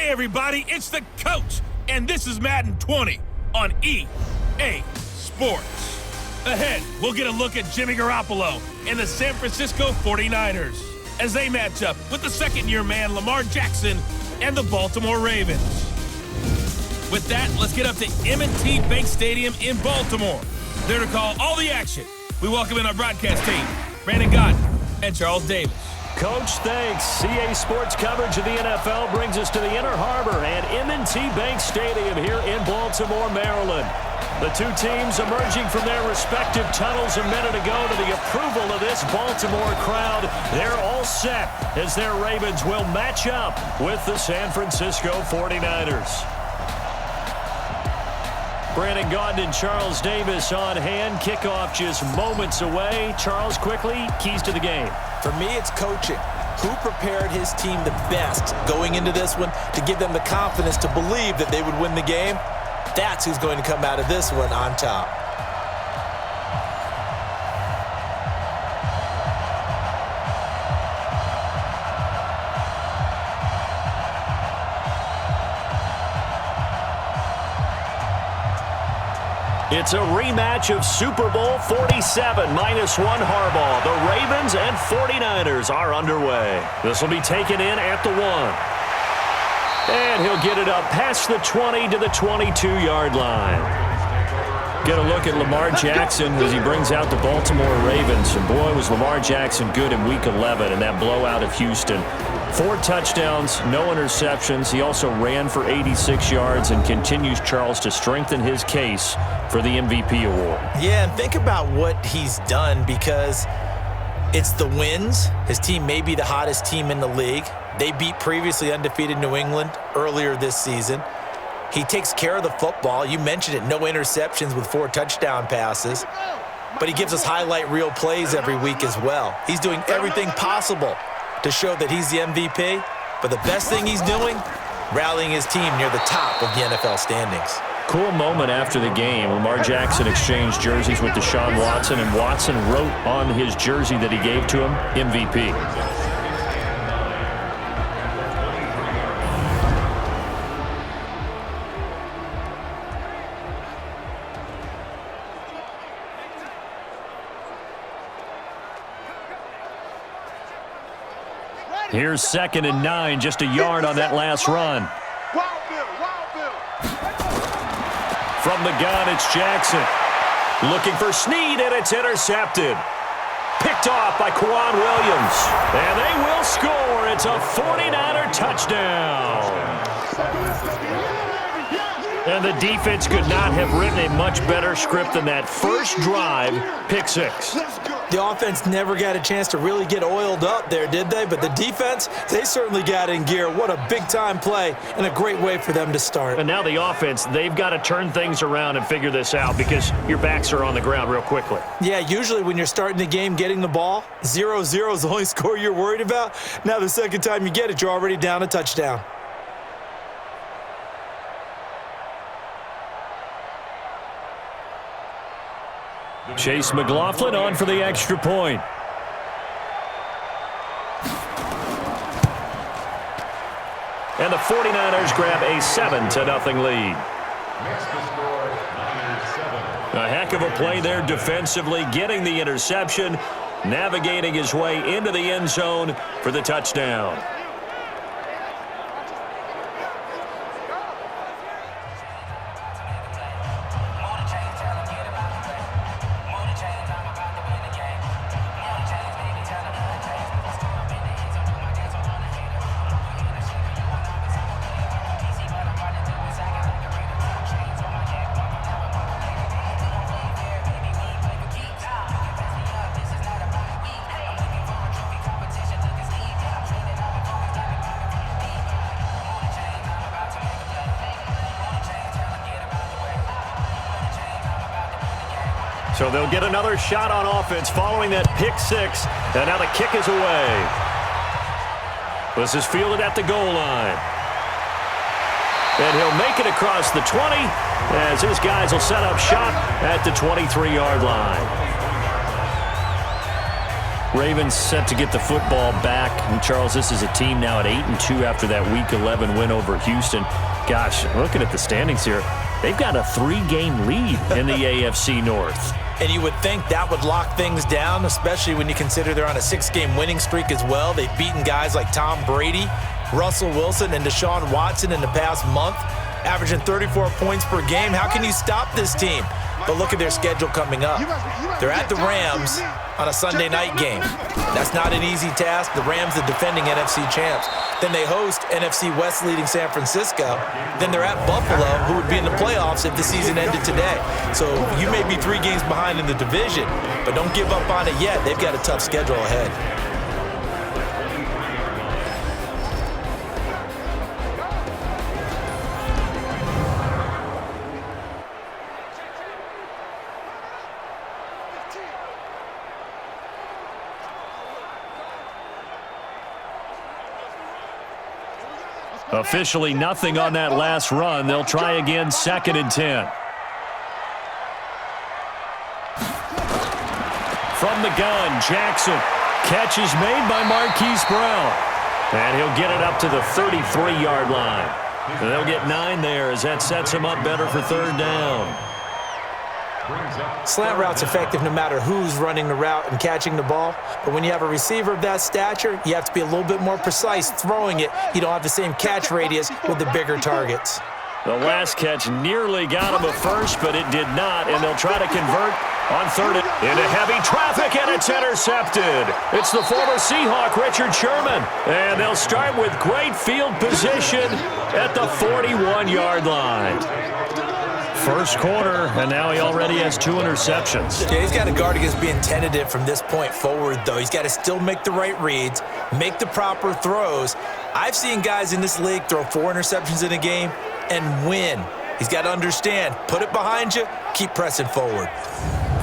Hey everybody, it's the coach, and this is Madden 20 on EA Sports. Ahead, we'll get a look at Jimmy Garoppolo and the San Francisco 49ers as they match up with the second-year man Lamar Jackson and the Baltimore Ravens. With that, let's get up to M&T Bank Stadium in Baltimore. There to call all the action, we welcome in our broadcast team, Brandon Gott and Charles Davis. Coach, thanks. EA Sports coverage of the NFL brings us to the Inner Harbor and M&T Bank Stadium here in Baltimore, Maryland. The two teams emerging from their respective tunnels a minute ago to the approval of this Baltimore crowd. They're all set as their Ravens will match up with the San Francisco 49ers. Brandon Gott and Charles Davis on hand. Kickoff just moments away. Charles, quickly, keys to the game. For me, it's coaching. Who prepared his team the best going into this one to give them the confidence to believe that they would win the game? That's who's going to come out of this one on top. It's a rematch of Super Bowl 47, -1 Harbaugh. The Ravens and 49ers are underway. This will be taken in at the 1. And he'll get it up past the 20 to the 22-yard line. Get a look at Lamar Jackson as he brings out the Baltimore Ravens. And boy, was Lamar Jackson good in Week 11 in that blowout of Houston. 4 touchdowns, no interceptions. He also ran for 86 yards and continues, Charles, to strengthen his case for the MVP award. Yeah, and think about what he's done, because it's the wins. His team may be the hottest team in the league. They beat previously undefeated New England earlier this season. He takes care of the football. You mentioned it, no interceptions with 4 touchdown passes. But he gives us highlight reel plays every week as well. He's doing everything possible to show that he's the MVP. But the best thing he's doing, rallying his team near the top of the NFL standings. Cool moment after the game. Lamar Jackson exchanged jerseys with Deshaun Watson, and Watson wrote on his jersey that he gave to him, MVP. Here's 2nd and 9, just a yard on that last run. From the gun, it's Jackson. Looking for Snead, and it's intercepted. Picked off by Kwan Williams. And they will score. It's a 49er touchdown. And the defense could not have written a much better script than that first drive, pick 6. The offense never got a chance to really get oiled up there, did they? But the defense, they certainly got in gear. What a big-time play and a great way for them to start. And now the offense, they've got to turn things around and figure this out, because your backs are on the ground real quickly. Yeah, usually when you're starting the game getting the ball, 0-0 is the only score you're worried about. Now the second time you get it, you're already down a touchdown. Chase McLaughlin on for the extra point. And the 49ers grab a 7-0 lead. A heck of a play there defensively, getting the interception, navigating his way into the end zone for the touchdown. So they'll get another shot on offense following that pick 6. And now the kick is away. This is fielded at the goal line. And he'll make it across the 20 as his guys will set up shop at the 23-yard line. Ravens set to get the football back. And Charles, this is a team now at 8-2 after that Week 11 win over Houston. Gosh, looking at the standings here, they've got a 3-game lead in the AFC North. And you would think that would lock things down, especially when you consider they're on a 6-game winning streak as well. They've beaten guys like Tom Brady, Russell Wilson, and Deshaun Watson in the past month, averaging 34 points per game. How can you stop this team? But look at their schedule coming up. They're at the Rams on a Sunday night game. That's not an easy task. The Rams, the defending NFC champs. Then they host NFC West leading San Francisco. Then they're at Buffalo, who would be in the playoffs if the season ended today. So you may be 3 games behind in the division, but don't give up on it yet. They've got a tough schedule ahead. Officially nothing on that last run. They'll try again, 2nd and 10. From the gun, Jackson. Catch is made by Marquise Brown. And he'll get it up to the 33-yard line. They'll get 9 there as that sets him up better for 3rd down. Slant route's effective no matter who's running the route and catching the ball. But when you have a receiver of that stature, you have to be a little bit more precise throwing it. You don't have the same catch radius with the bigger targets. The last catch nearly got him a first, but it did not, and they'll try to convert on 3rd into heavy traffic, and it's intercepted. It's the former Seahawk, Richard Sherman, and they'll start with great field position at the 41-yard line. First quarter, and now he already has 2 interceptions. Yeah, he's got to guard against being tentative from this point forward, though. He's got to still make the right reads, make the proper throws. I've seen guys in this league throw 4 interceptions in a game and win. He's got to understand, put it behind you, keep pressing forward.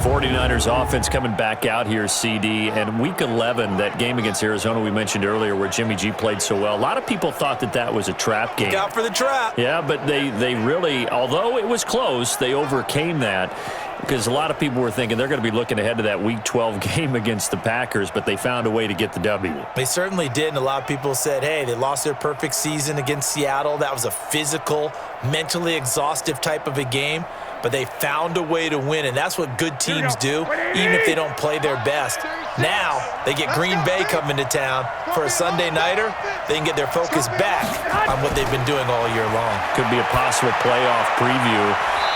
49ers offense coming back out here, CD, and Week 11, that game against Arizona we mentioned earlier where Jimmy G played so well, a lot of people thought that that was a trap game. Look out for the trap. Yeah, but they really, although it was close, they overcame that because a lot of people were thinking they're going to be looking ahead to that Week 12 game against the Packers, but they found a way to get the W. They certainly did, and a lot of people said, hey, they lost their perfect season against Seattle. That was a physical, mentally exhaustive type of a game. But they found a way to win, and that's what good teams do, even if they don't play their best. Now, they get Green Bay coming to town for a Sunday nighter. They can get their focus back on what they've been doing all year long. Could be a possible playoff preview.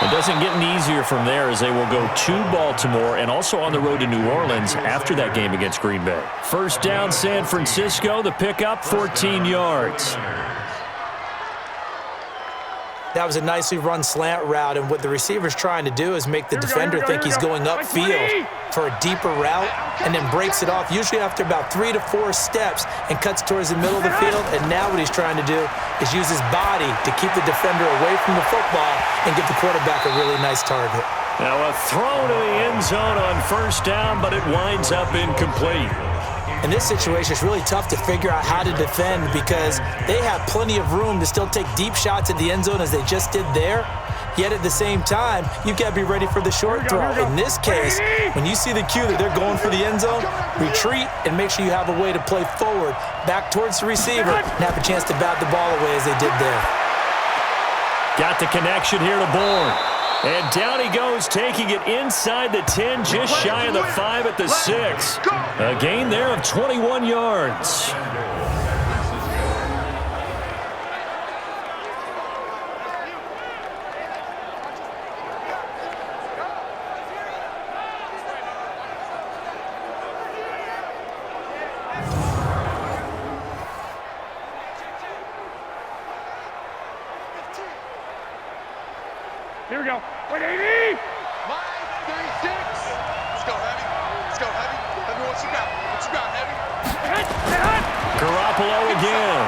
It doesn't get any easier from there as they will go to Baltimore and also on the road to New Orleans after that game against Green Bay. First down, San Francisco. The pickup, 14 yards. That was a nicely run slant route, and what the receiver's trying to do is make the defender think he's going upfield for a deeper route and then breaks it off, usually after about 3 to 4 steps, and cuts towards the middle of the field. And now what he's trying to do is use his body to keep the defender away from the football and give the quarterback a really nice target. Now a throw to the end zone on first down, but it winds up incomplete. In this situation, it's really tough to figure out how to defend because they have plenty of room to still take deep shots at the end zone as they just did there. Yet at the same time, you've got to be ready for the short throw. In this case, when you see the cue that they're going for the end zone, retreat and make sure you have a way to play forward, back towards the receiver, and have a chance to bat the ball away as they did there. Got the connection here to Bourne. And down he goes, taking it inside the 10, just shy of the 5 at the 6. A gain there of 21 yards. Here we go. 180! Line 36. Let's go, heavy. Let's go, heavy. Heavy, what you got? What you got, heavy? Garoppolo again.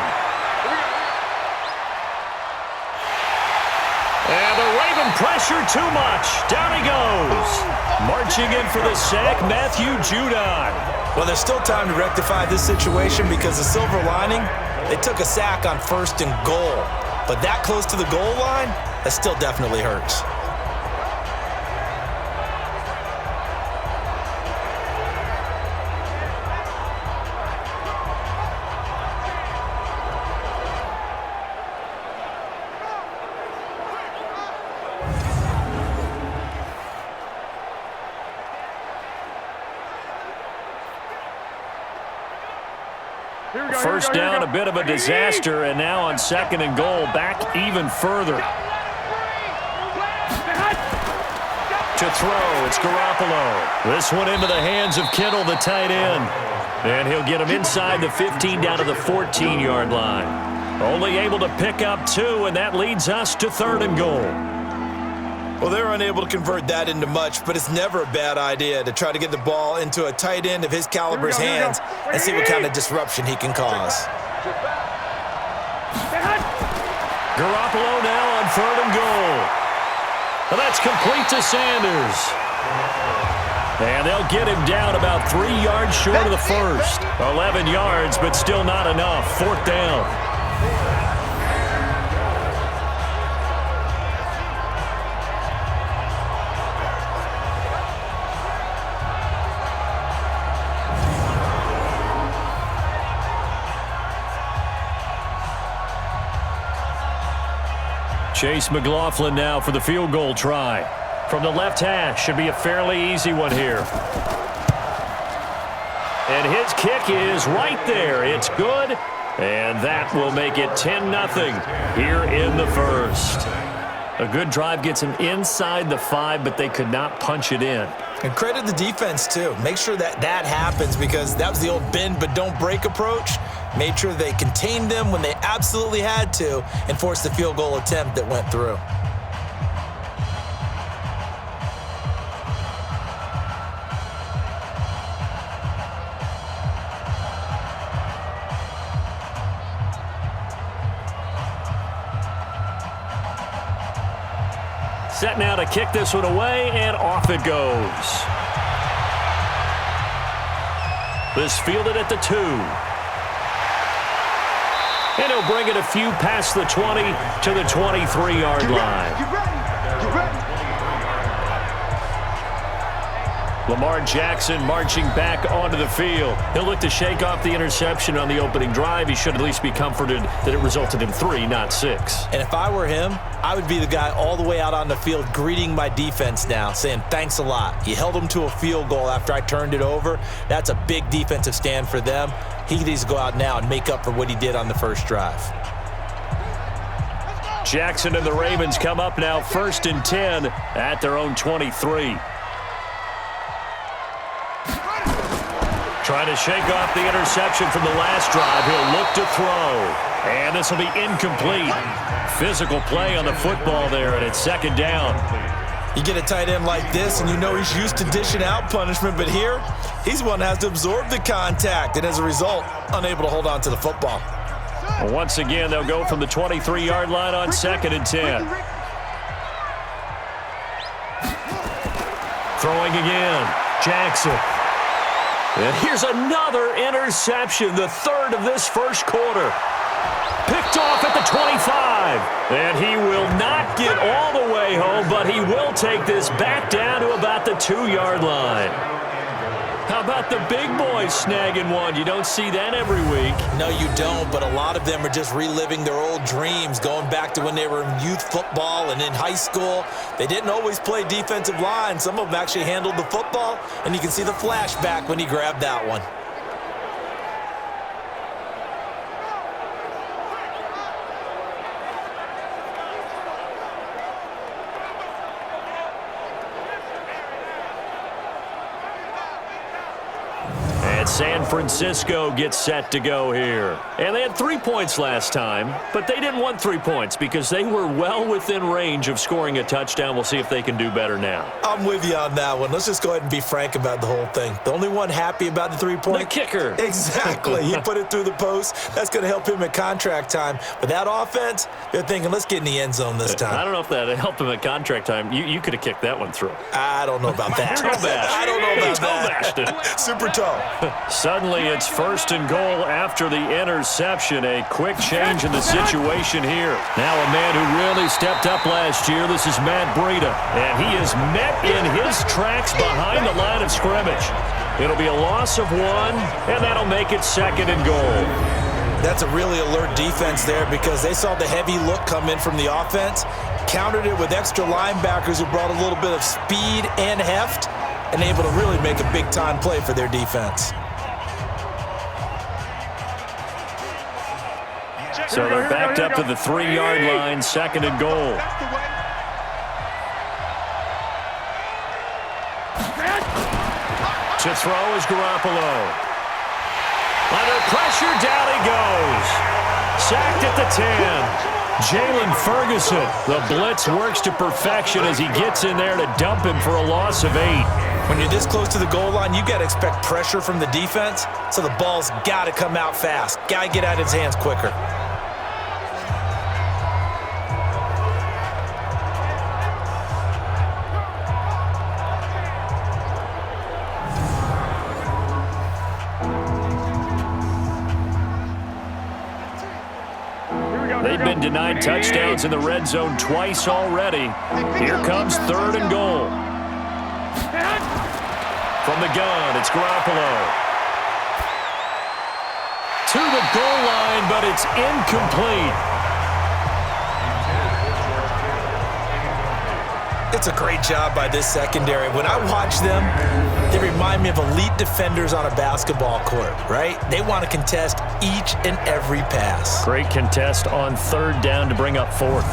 And the Raven pressure too much. Down he goes. Marching in for the sack, Matthew Judon. Well, there's still time to rectify this situation because the silver lining, they took a sack on 1st and goal. But that close to the goal line, that still definitely hurts. First down, a bit of a disaster, and now on 2nd and goal, back even further. To throw, it's Garoppolo. This one into the hands of Kittle, the tight end. And he'll get him inside the 15 down to the 14-yard line. Only able to pick up 2, and that leads us to 3rd and goal. Well, they're unable to convert that into much, but it's never a bad idea to try to get the ball into a tight end of his caliber's hands and see what kind of disruption he can cause. Garoppolo now on 3rd and goal. And that's complete to Sanders. And they'll get him down about 3 yards short of the first. 11 yards, but still not enough. 4th down. Chase McLaughlin now for the field goal try. From the left hash, should be a fairly easy one here. And his kick is right there. It's good. And that will make it 10-0 here in the first. A good drive gets him inside the 5, but they could not punch it in. And credit the defense, too. Make sure that happens, because that was the old bend but don't break approach. Made sure they contained them when they absolutely had to and forced the field goal attempt that went through. Set now to kick this one away, and off it goes. This fielded at the 2. And he'll bring it a few past the 20 to the 23-yard line. Get ready. Lamar Jackson marching back onto the field. He'll look to shake off the interception on the opening drive. He should at least be comforted that it resulted in 3, not 6. And if I were him, I would be the guy all the way out on the field greeting my defense now, saying thanks a lot. You held them to a field goal after I turned it over. That's a big defensive stand for them. He needs to go out now and make up for what he did on the first drive. Jackson and the Ravens come up now 1st and 10 at their own 23. Trying to shake off the interception from the last drive. He'll look to throw. And this will be incomplete. Physical play on the football there, and it's 2nd down. You get a tight end like this, and you know he's used to dishing out punishment, but here, he's one that has to absorb the contact, and as a result, unable to hold on to the football. Well, once again, they'll go from the 23-yard line on 2nd and 10. Throwing again, Jackson. And here's another interception, the 3rd of this first quarter. Picked off at the 25. And he will not get all the way home, but he will take this back down to about the 2-yard line. How about the big boys snagging one? You don't see that every week. No, you don't, but a lot of them are just reliving their old dreams, going back to when they were in youth football and in high school. They didn't always play defensive line. Some of them actually handled the football, and you can see the flashback when he grabbed that one. San Francisco gets set to go here. And they had 3 points last time, but they didn't want 3 points because they were well within range of scoring a touchdown. We'll see if they can do better now. I'm with you on that one. Let's just go ahead and be frank about the whole thing. The only one happy about the 3-point? The kicker. Exactly. He put it through the post. That's going to help him at contract time. But that offense, they're thinking, let's get in the end zone this time. I don't know if that helped him at contract time. You could have kicked that one through. I don't know about that. I don't know about that. Super tall. Suddenly, it's 1st and goal after the interception. A quick change in the situation here. Now a man who really stepped up last year. This is Matt Breida. And he is met in his tracks behind the line of scrimmage. It'll be a loss of 1, and that'll make it 2nd and goal. That's a really alert defense there because they saw the heavy look come in from the offense, countered it with extra linebackers who brought a little bit of speed and heft, and able to really make a big-time play for their defense. So they're backed up to the 3-yard line, 2nd and goal. That's the way. To throw is Garoppolo. Under pressure, down he goes. Sacked at the 10. Jalen Ferguson. The blitz works to perfection as he gets in there to dump him for a loss of 8. When you're this close to the goal line, you got to expect pressure from the defense, so the ball's got to come out fast. Got to get out of his hands quicker. They've been denied touchdowns in the red zone twice already. Here comes 3rd and goal. From the gun, it's Garoppolo. To the goal line, but it's incomplete. It's a great job by this secondary. When I watch them, they remind me of elite defenders on a basketball court, right? They want to contest each and every pass. Great contest on 3rd down to bring up 4th.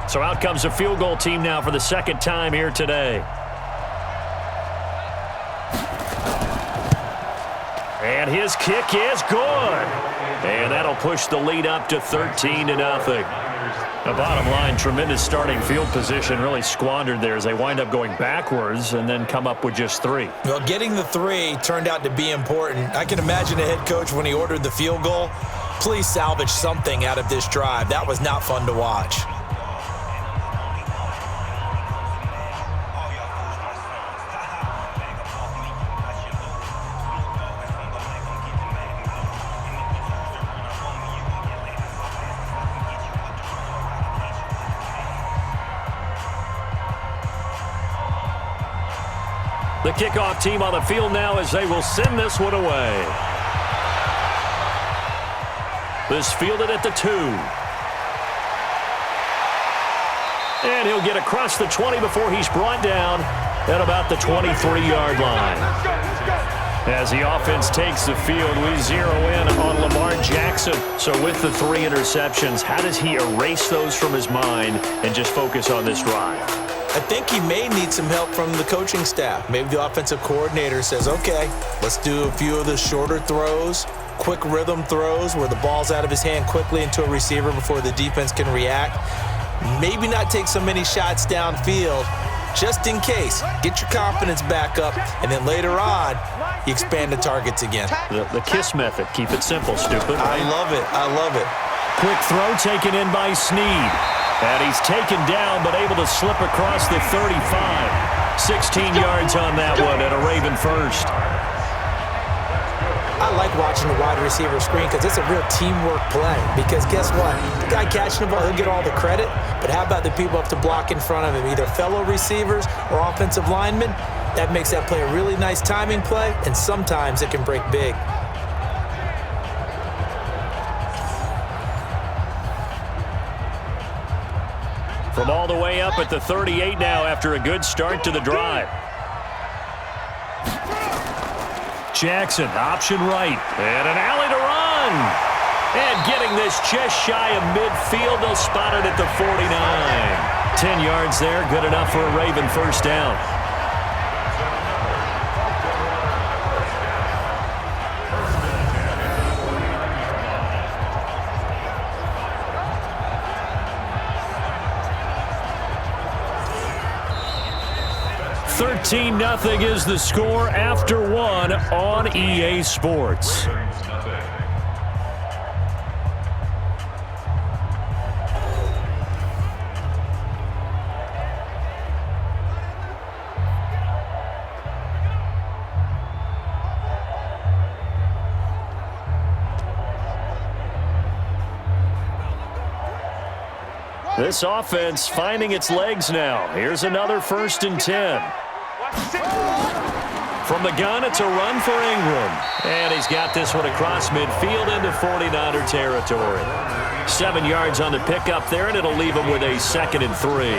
So out comes a field goal team now for the 2nd time here today. And his kick is good. And that'll push the lead up to 13-0. The bottom line, tremendous starting field position, really squandered there as they wind up going backwards and then come up with just 3. Well, getting the 3 turned out to be important. I can imagine a head coach when he ordered the field goal, please salvage something out of this drive. That was not fun to watch. The kickoff team on the field now as they will send this one away. This fielded at the 2. And he'll get across the 20 before he's brought down at about the 23-yard line. As the offense takes the field, we zero in on Lamar Jackson. So with the 3 interceptions, how does he erase those from his mind and just focus on this drive? I think he may need some help from the coaching staff. Maybe the offensive coordinator says, okay, let's do a few of the shorter throws, quick rhythm throws where the ball's out of his hand quickly into a receiver before the defense can react. Maybe not take so many shots downfield just in case. Get your confidence back up, and then later on, you expand the targets again. The KISS method. Keep it simple, stupid. I love it. I love it. Quick throw taken in by Snead. And he's taken down, but able to slip across the 35. 16 yards on that one, and a Raven first. I like watching the wide receiver screen because it's a real teamwork play. Because guess what? The guy catching the ball, he'll get all the credit. But how about the people up to block in front of him, either fellow receivers or offensive linemen? That makes that play a really nice timing play, and sometimes it can break big. From all the way up at the 38 now after a good start to the drive. Jackson, option right, and an alley to run. And getting this just shy of midfield, they'll spot it at the 49. 10 yards there, good enough for a Raven first down. Nothing is the score after 1 on EA Sports. This offense finding its legs now. Here's another 1st and 10. From the gun, it's a run for Ingram. And he's got this one across midfield into 49er territory. 7 yards on the pickup there, and it'll leave him with a 2nd and 3.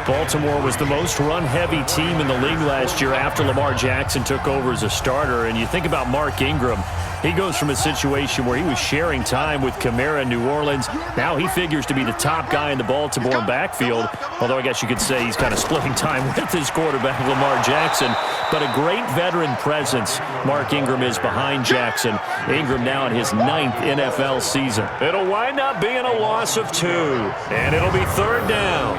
Baltimore was the most run-heavy team in the league last year after Lamar Jackson took over as a starter. And you think about Mark Ingram, he goes from a situation where he was sharing time with Kamara in New Orleans. Now he figures to be the top guy in the Baltimore backfield, although I guess you could say he's kind of splitting time with his quarterback, Lamar Jackson. But a great veteran presence Mark Ingram is behind Jackson. Ingram now in his 9th NFL season. It'll wind up being a loss of 2, and it'll be 3rd down.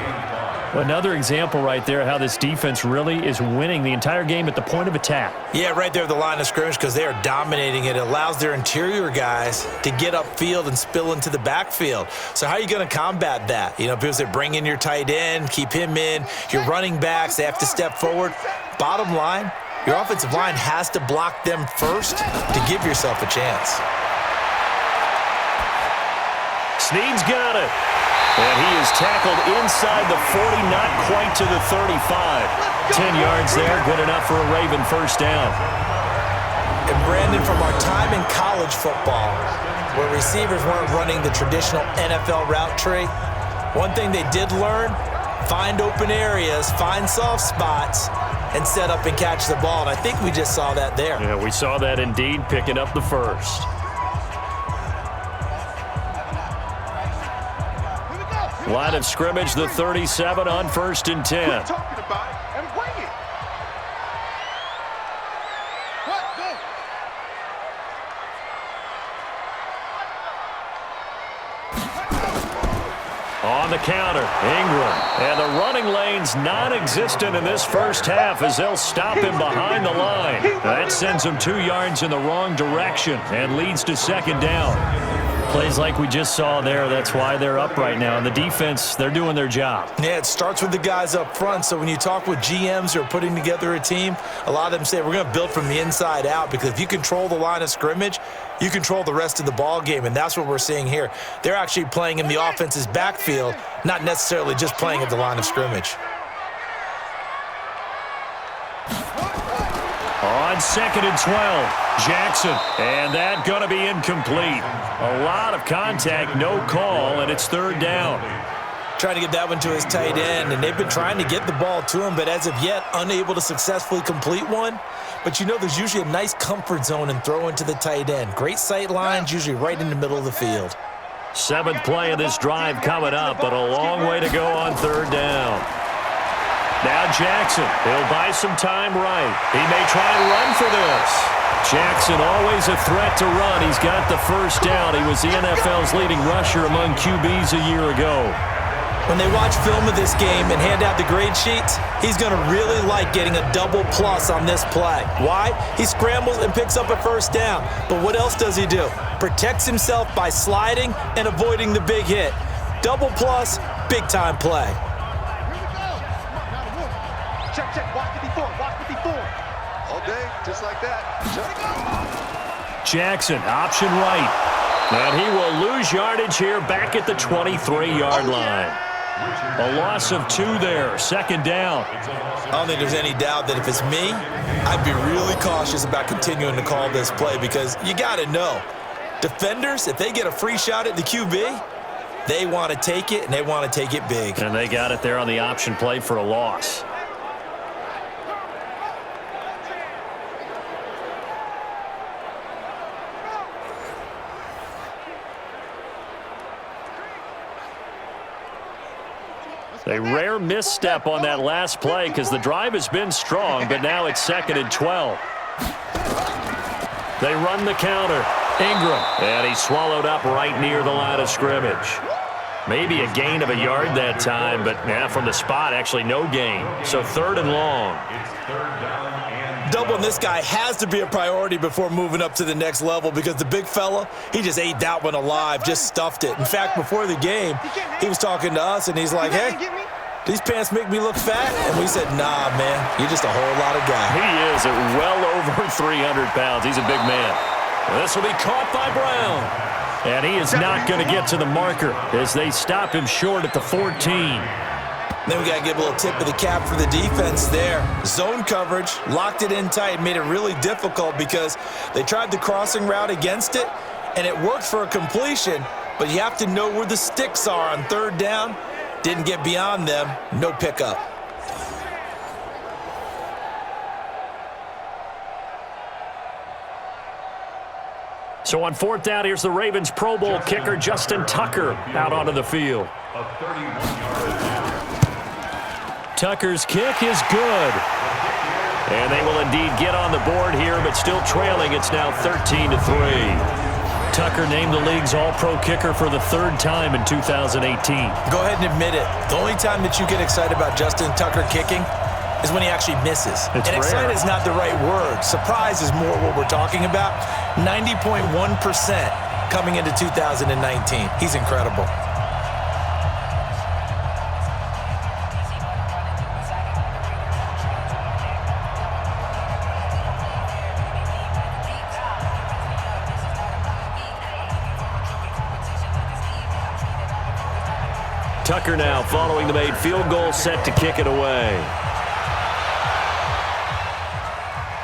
Another example right there how this defense really is winning the entire game at the point of attack. Yeah, right there at the line of scrimmage because they are dominating it. It allows their interior guys to get upfield and spill into the backfield. So how are you going to combat that? You know, people say bring in your tight end, keep him in. Your running backs, they have to step forward. Bottom line, your offensive line has to block them first to give yourself a chance. Snead's got it. And he is tackled inside the 40, not quite to the 35. 10 yards there, good enough for a Raven first down. And Brandon, from our time in college football, where receivers weren't running the traditional NFL route tree, one thing they did learn, find open areas, find soft spots, and set up and catch the ball. And I think we just saw that there. Yeah, we saw that indeed, picking up the first. Line of scrimmage, the 37 on 1st and 10. On the counter, Ingram. And the running lane's non-existent in this first half as they'll stop him behind the line. That sends him 2 yards in the wrong direction and leads to 2nd down. Plays like we just saw there, that's why they're up right now. And the defense, they're doing their job. Yeah, it starts with the guys up front. So when you talk with GMs who are putting together a team, a lot of them say we're going to build from the inside out because if you control the line of scrimmage, you control the rest of the ball game, and that's what we're seeing here. They're actually playing in the offense's backfield, not necessarily just playing at the line of scrimmage. On 2nd and 12, Jackson, and that going to be incomplete. A lot of contact, no call, and it's 3rd down. Trying to get that one to his tight end, and they've been trying to get the ball to him, but as of yet, unable to successfully complete one. But you know there's usually a nice comfort zone and throw into the tight end. Great sight lines, usually right in the middle of the field. 7th play of this drive coming up, but a long way to go on 3rd down. Now Jackson, he'll buy some time right. He may try and run for this. Jackson always a threat to run. He's got the first down. He was the NFL's leading rusher among QBs a year ago. When they watch film of this game and hand out the grade sheets, he's going to really like getting a double plus on this play. Why? He scrambles and picks up a first down. But what else does he do? Protects himself by sliding and avoiding the big hit. Double plus, big-time play. Check, watch 54, watch 54. All day, just like that. Jackson, option right. And he will lose yardage here back at the 23-yard line. A loss of 2 there, 2nd down. I don't think there's any doubt that if it's me, I'd be really cautious about continuing to call this play because you got to know, defenders, if they get a free shot at the QB, they want to take it, and they want to take it big. And they got it there on the option play for a loss. A rare misstep on that last play because the drive has been strong, but now it's 2nd and 12. They run the counter. Ingram, and he swallowed up right near the line of scrimmage. Maybe a gain of a yard that time, but from the spot, actually no gain. So 3rd and long. Doubling this guy has to be a priority before moving up to the next level because the big fella, he just ate that one alive, just stuffed it. In fact, before the game, he was talking to us, and he's like, hey, these pants make me look fat? And we said, nah, man, you're just a whole lot of guy. He is at well over 300 pounds. He's a big man. This will be caught by Brown. And he is not going to get to the marker as they stop him short at the 14. Then we got to give a little tip of the cap for the defense there. Zone coverage, locked it in tight, made it really difficult because they tried the crossing route against it, and it worked for a completion, but you have to know where the sticks are on 3rd down. Didn't get beyond them. No pickup. So on fourth down, here's the Ravens Pro Bowl kicker Justin Tucker out onto the field. Tucker's kick is good. And they will indeed get on the board here, but still trailing. It's now 13-3. Tucker named the league's all-pro kicker for the third time in 2018. Go ahead and admit it. The only time that you get excited about Justin Tucker kicking is when he actually misses. It's and excited rare. is not the right word. Surprise is more what we're talking about. 90.1% coming into 2019. He's incredible. Tucker now following the made field goal, set to kick it away.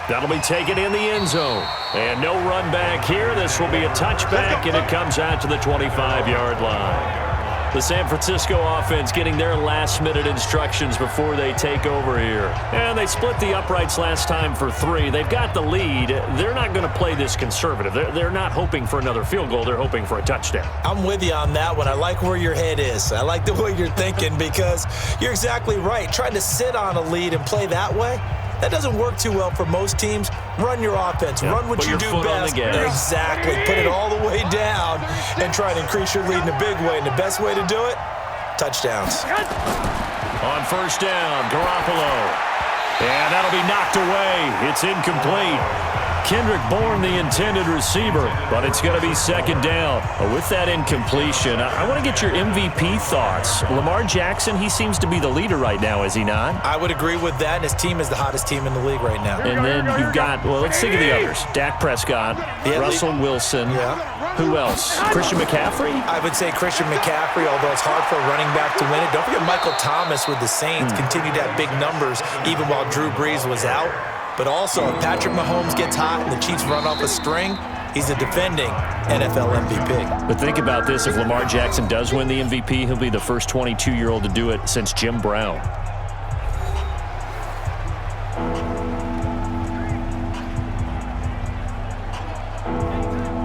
That'll be taken in the end zone. And no run back here. This will be a touchback, and it comes out to the 25-yard line. The San Francisco offense getting their last-minute instructions before they take over here. And they split the uprights last time for 3. They've got the lead. They're not going to play this conservative. They're not hoping for another field goal. They're hoping for a touchdown. I'm with you on that one. I like where your head is. I like the way you're thinking because you're exactly right. Trying to sit on a lead and play that way, that doesn't work too well for most teams. Run your offense. Yep. Run what you do best. Exactly. Put it all the way down and try to increase your lead in a big way. And the best way to do it, touchdowns. On first down, Garoppolo. And that'll be knocked away. It's incomplete. Kendrick Bourne, the intended receiver, but it's going to be second down. With that incompletion, I want to get your MVP thoughts. Lamar Jackson, he seems to be the leader right now, is he not? I would agree with that, and his team is the hottest team in the league right now. And then you've got, well, let's think of the others. Dak Prescott, Russell Wilson. Yeah. Who else? Christian McCaffrey? I would say Christian McCaffrey, although it's hard for a running back to win it. Don't forget Michael Thomas with the Saints continued to have big numbers even while Drew Brees was out. But also, if Patrick Mahomes gets hot and the Chiefs run off a string, he's a defending NFL MVP. But think about this. If Lamar Jackson does win the MVP, he'll be the first 22-year-old to do it since Jim Brown.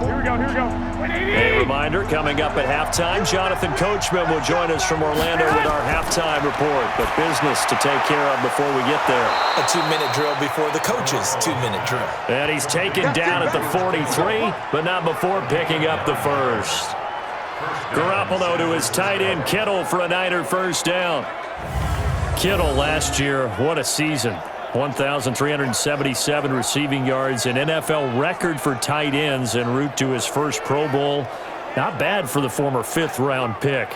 Here we go. A reminder, coming up at halftime, Jonathan Coachman will join us from Orlando with our halftime report. But business to take care of before we get there. A 2-minute drill before the coach's 2-minute drill. And he's taken down at the 43, but not before picking up the first. Garoppolo to his tight end, Kittle, for a Niner first down. Kittle last year, what a season. 1,377 receiving yards, an NFL record for tight ends en route to his first Pro Bowl. Not bad for the former fifth-round pick.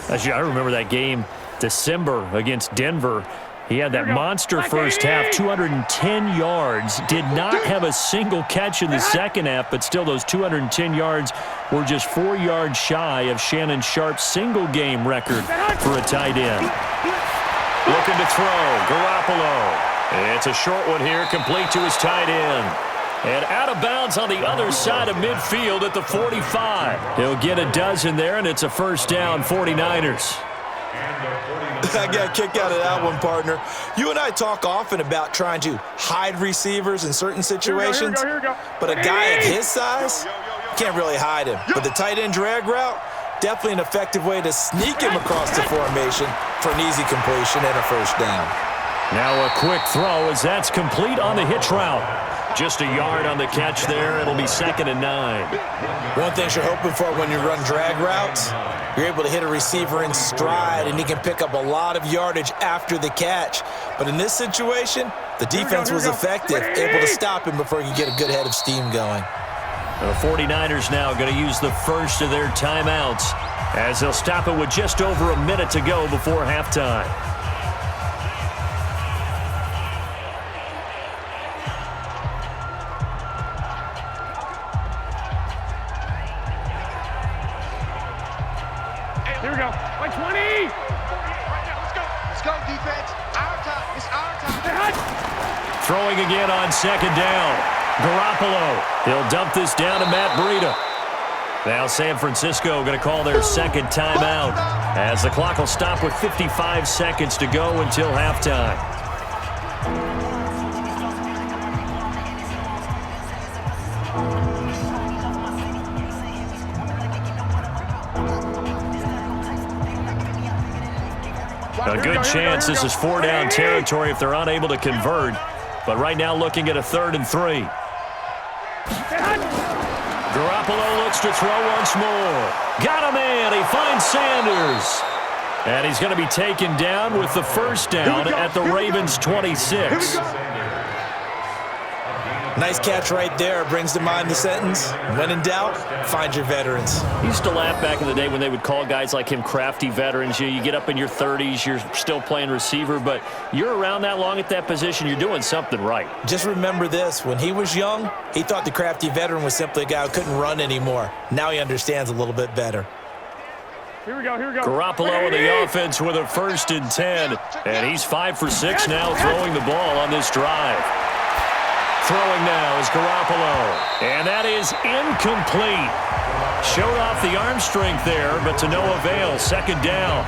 I remember that game, December against Denver. He had that monster first half, 210 yards, did not have a single catch in the second half, but still those 210 yards were just 4 yards shy of Shannon Sharp's single-game record for a tight end. Looking to throw, Garoppolo. It's a short one here, complete to his tight end. And out of bounds on the other side of midfield at the 45. He'll get a dozen there, and it's a first down, 49ers. I got a kick out of that one, partner. You and I talk often about trying to hide receivers in certain situations. Here we go. But a guy of his size, can't really hide him. But the tight end drag route, definitely an effective way to sneak him across the formation for an easy completion and a first down. Now a quick throw as that's complete on the hitch route. Just a yard on the catch there. It'll be 2nd and 9. One thing you're hoping for when you run drag routes, you're able to hit a receiver in stride, and he can pick up a lot of yardage after the catch. But in this situation, the defense was effective, able to stop him before he could get a good head of steam going. The 49ers now going to use the first of their timeouts as they'll stop it with just over a minute to go before halftime. Here we go. Like 20. Right now, let's go, defense. Our time. It's our time. Throwing again on second down. Garoppolo. He'll dump this down to Matt Breida. Now San Francisco going to call their second timeout as the clock will stop with 55 seconds to go until halftime. A good chance this is 4-down territory if they're unable to convert. But right now looking at a 3rd and 3. Garoppolo looks to throw once more. Got a man. He finds Sanders. And he's going to be taken down with the first down at the Ravens' 26. Nice catch right there. Brings to mind the sentence, when in doubt, find your veterans. I used to laugh back in the day when they would call guys like him crafty veterans. You get up in your 30s, you're still playing receiver, but you're around that long at that position, you're doing something right. Just remember this. When he was young, he thought the crafty veteran was simply a guy who couldn't run anymore. Now he understands a little bit better. Here we go. Garoppolo in the offense with a 1st and 10. And he's 5 for 6 now throwing the ball on this drive. Throwing now is Garoppolo. And that is incomplete. Showed off the arm strength there, but to no avail. 2nd down.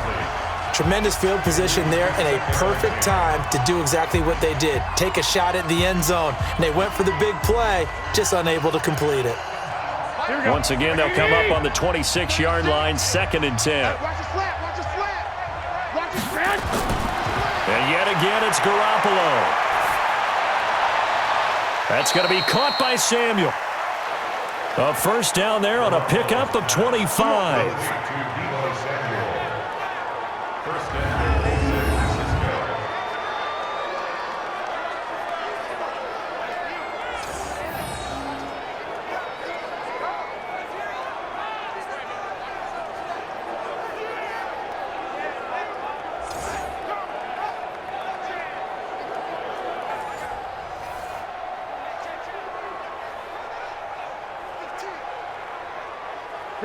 Tremendous field position there and a perfect time to do exactly what they did. Take a shot at the end zone. And they went for the big play, just unable to complete it. Once again, they'll come up on the 26-yard line, 2nd and 10. Watch the slant. Watch the slant. Watch the slant. And yet again, it's Garoppolo. That's going to be caught by Samuel. A 1st down there on a pickup of 25.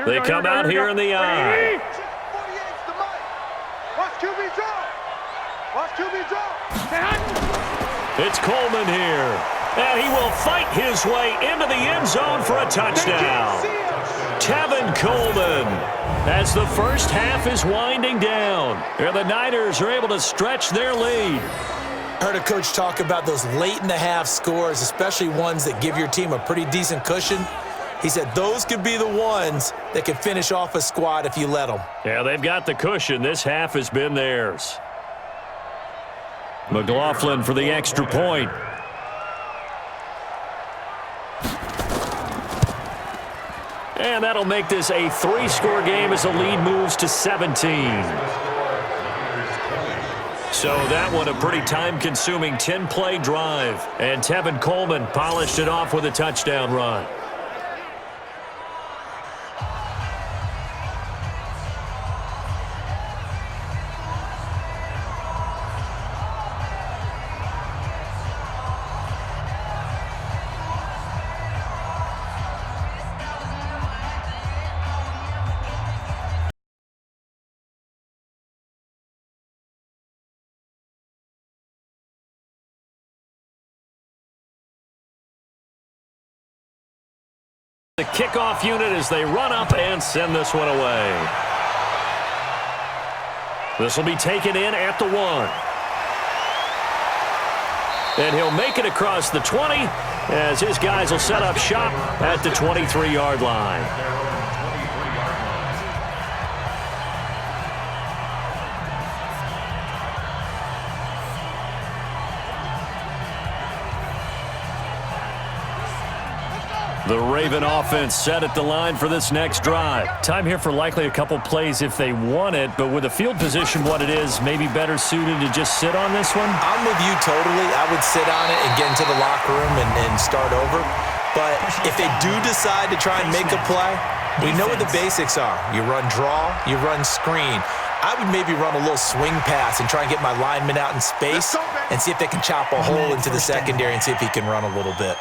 They come out here in the eye. Watch QB draw. Watch QB draw. It's Coleman here. And he will fight his way into the end zone for a touchdown. Tevin Coleman as the first half is winding down. And the Niners are able to stretch their lead. Heard a coach talk about those late-in-the-half scores, especially ones that give your team a pretty decent cushion. He said those could be the ones that could finish off a squad if you let them. Yeah, they've got the cushion. This half has been theirs. McLaughlin for the extra point. And that'll make this a 3-score game as the lead moves to 17. So that one a pretty time-consuming 10-play drive. And Tevin Coleman polished it off with a touchdown run. The kickoff unit as they run up and send this one away. This will be taken in at the 1. And he'll make it across the 20 as his guys will set up shop at the 23-yard line. The Raven offense set at the line for this next drive. Time here for likely a couple plays if they want it, but with the field position what it is, maybe better suited to just sit on this one? I'm with you totally. I would sit on it and get into the locker room and start over. But if they do decide to try and make a play, we know what the basics are. You run draw, you run screen. I would maybe run a little swing pass and try and get my lineman out in space and see if they can chop a hole into the secondary and see if he can run a little bit.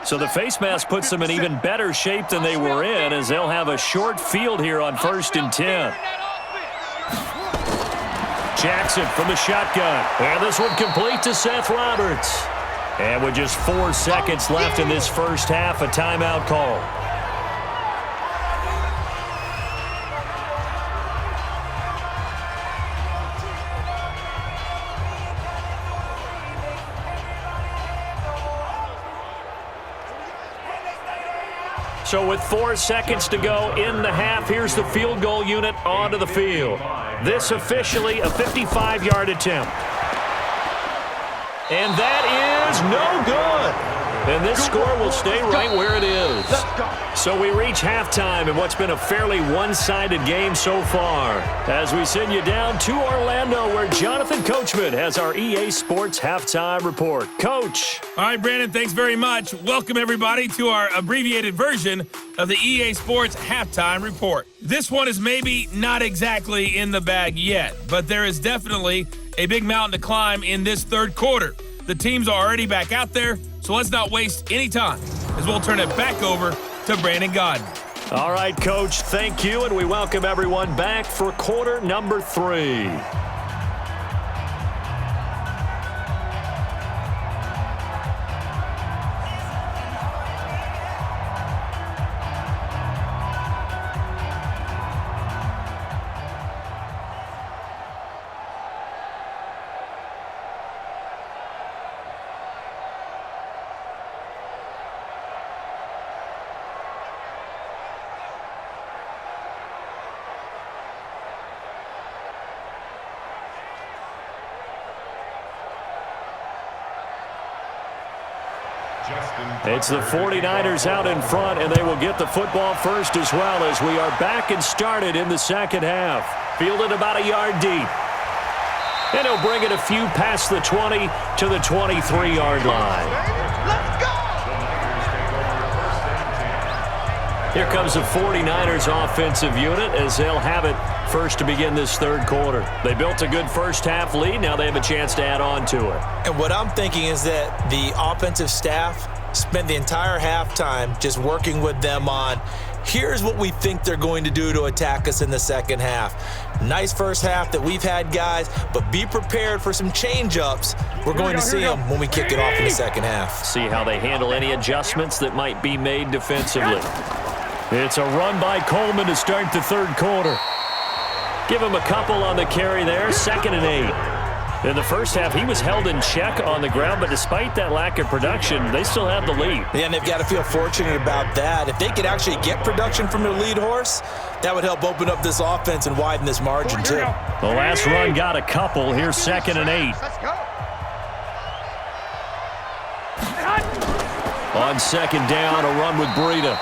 So the face mask puts them in even better shape than they were in, as they'll have a short field here on 1st and 10. Jackson from the shotgun. And this one complete to Seth Roberts. And with just 4 seconds left in this first half, a timeout call. So with 4 seconds to go in the half, here's the field goal unit onto the field. This officially a 55-yard attempt. And that is no good. And this score will stay right where it is. So we reach halftime in what's been a fairly one-sided game so far, as we send you down to Orlando, where Jonathan Coachman has our EA Sports Halftime Report. Coach. All right, Brandon, thanks very much. Welcome, everybody, to our abbreviated version of the EA Sports Halftime Report. This one is maybe not exactly in the bag yet, but there is definitely a big mountain to climb in this third quarter. The teams are already back out there, so let's not waste any time, as we'll turn it back over to Brandon Godden. All right, Coach, thank you, and we welcome everyone back for quarter number 3. It's the 49ers out in front, and they will get the football first as well, as we are back and started in the second half. Fielded about a yard deep. And he'll bring it a few past the 20 to the 23-yard line. Let's go! Here comes the 49ers offensive unit, as they'll have it first to begin this third quarter. They built a good first half lead. Now they have a chance to add on to it. And what I'm thinking is that the offensive staff spent the entire halftime just working with them on, here's what we think they're going to do to attack us in the second half. Nice first half that we've had, guys, but be prepared for some change-ups. We're going to see them when we kick it off in the second half. See how they handle any adjustments that might be made defensively. It's a run by Coleman to start the third quarter. Give him a couple on the carry there, 2nd and 8. In the first half, he was held in check on the ground, but despite that lack of production, they still have the lead. Yeah, and they've got to feel fortunate about that. If they could actually get production from their lead horse, that would help open up this offense and widen this margin, too. The last run got a couple. Here's 2nd and 8. Let's go! On 2nd down, a run with Breida.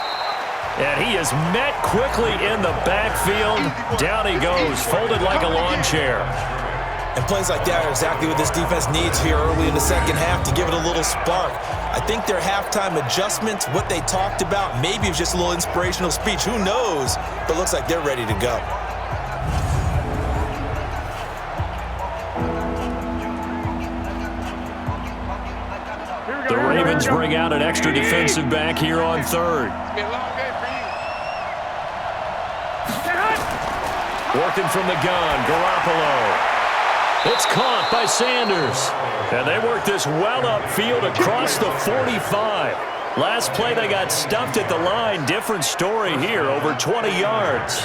And he is met quickly in the backfield. Down he goes, folded like a lawn chair. And plays like that are exactly what this defense needs here early in the second half to give it a little spark. I think their halftime adjustments, what they talked about, maybe it's just a little inspirational speech. Who knows? But looks like they're ready to go. The Ravens bring out an extra defensive back here on 3rd. It's been a long day for you. Working from the gun, Garoppolo. It's caught by Sanders. And they work this well upfield across the 45. Last play, they got stuffed at the line. Different story here, over 20 yards.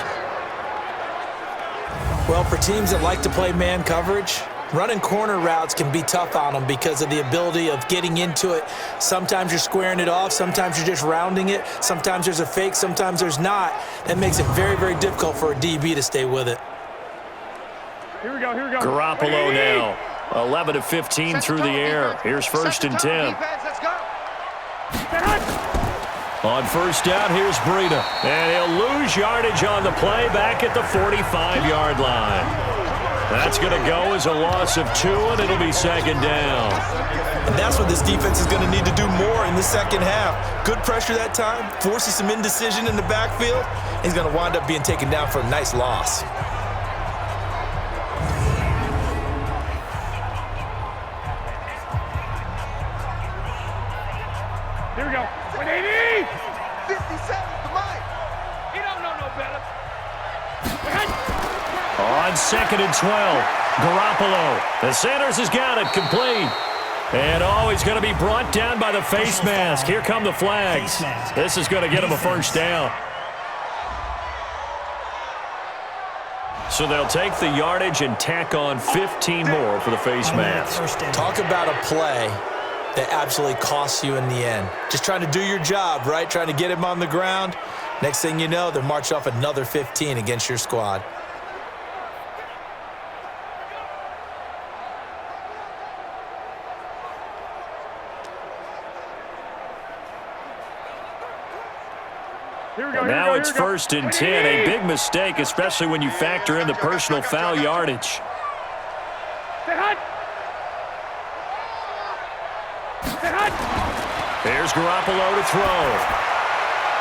Well, for teams that like to play man coverage, running corner routes can be tough on them because of the ability of getting into it. Sometimes you're squaring it off. Sometimes you're just rounding it. Sometimes there's a fake. Sometimes there's not. That makes it very, very difficult for a DB to stay with it. Here we go, here we go. Garoppolo now, 11 of 15 through the air. Here's 1st and 10. Let's go. On 1st down, here's Breida. And he'll lose yardage on the play back at the 45-yard line. That's going to go as a loss of 2, and it'll be 2nd down. And that's what this defense is going to need to do more in the second half. Good pressure that time, forces some indecision in the backfield. He's going to wind up being taken down for a nice loss. Here we go. 180! 57's the mic. He don't know no better. On 2nd and 12, Garoppolo. The Sanders has got it, complete. And he's going to be brought down by the face mask. Here come the flags. This is going to get him a first down. So they'll take the yardage and tack on 15 more for the face mask. Talk about a play that absolutely costs you in the end. Just trying to do your job, right? Trying to get him on the ground. Next thing you know, they're marching off another 15 against your squad. Now it's 1st and 10, a big mistake, especially when you factor in the personal foul yardage. Here's Garoppolo to throw.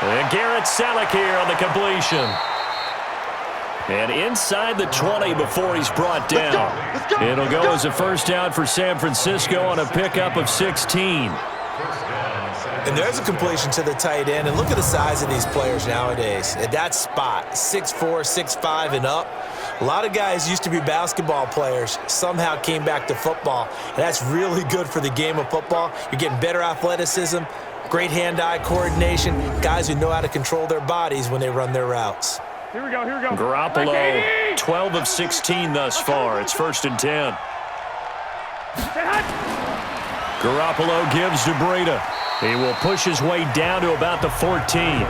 And Garrett Selleck here on the completion. And inside the 20 before he's brought down. It'll go as a first down for San Francisco on a pickup of 16. And there's a completion to the tight end. And look at the size of these players nowadays. At that spot, 6'4", 6'5", and up. A lot of guys used to be basketball players, somehow came back to football. And that's really good for the game of football. You're getting better athleticism, great hand-eye coordination, guys who know how to control their bodies when they run their routes. Here we go. Garoppolo, 12 of 16 thus far. It's 1st and 10. Garoppolo gives to Breida. He will push his way down to about the 14.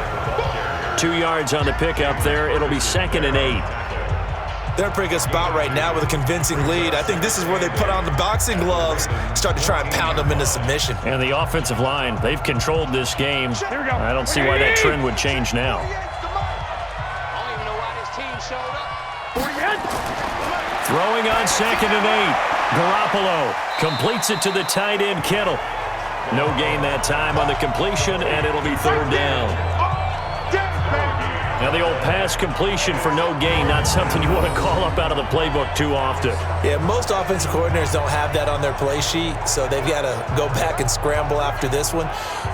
2 yards on the pickup there. It'll be 2nd and 8. They're in a pretty good spot right now with a convincing lead. I think this is where they put on the boxing gloves, start to try and pound them into submission. And the offensive line, they've controlled this game. I don't see why that trend would change now. I don't even know why this team showed up. Throwing on 2nd and 8. Garoppolo completes it to the tight end, Kittle. No gain that time on the completion, and it'll be 3rd down. Now the old pass completion for no gain, not something you want to call up out of the playbook too often. Yeah, most offensive coordinators don't have that on their play sheet, so they've got to go back and scramble after this one.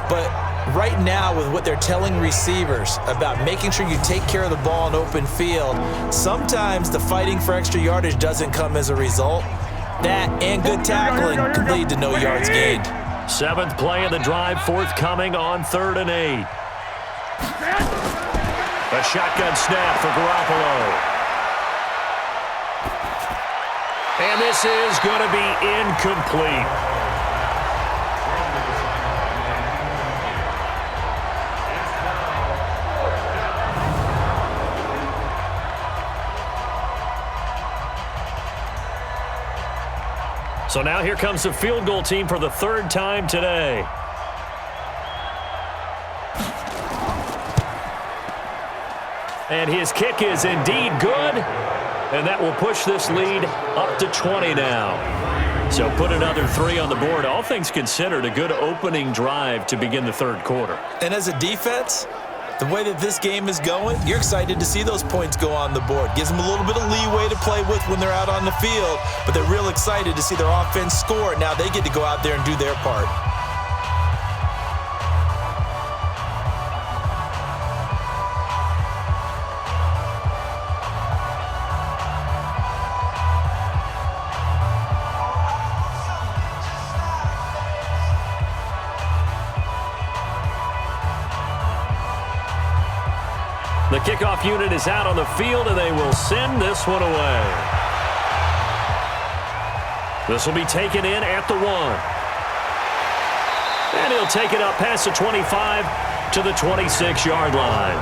But right now, with what they're telling receivers about making sure you take care of the ball in open field, sometimes the fighting for extra yardage doesn't come as a result. That and good tackling can lead to no yards gained. 7th play of the drive forthcoming on 3rd and 8. A shotgun snap for Garoppolo. And this is going to be incomplete. So now here comes the field goal team for the 3rd time today. And his kick is indeed good. And that will push this lead up to 20 now. So put another 3 on the board. All things considered, a good opening drive to begin the 3rd quarter. And as a defense, the way that this game is going, you're excited to see those points go on the board. Gives them a little bit of leeway to play with when they're out on the field, but they're real excited to see their offense score. Now they get to go out there and do their part. The kickoff unit is out on the field, and they will send this one away. This will be taken in at the 1. And he'll take it up past the 25 to the 26-yard line.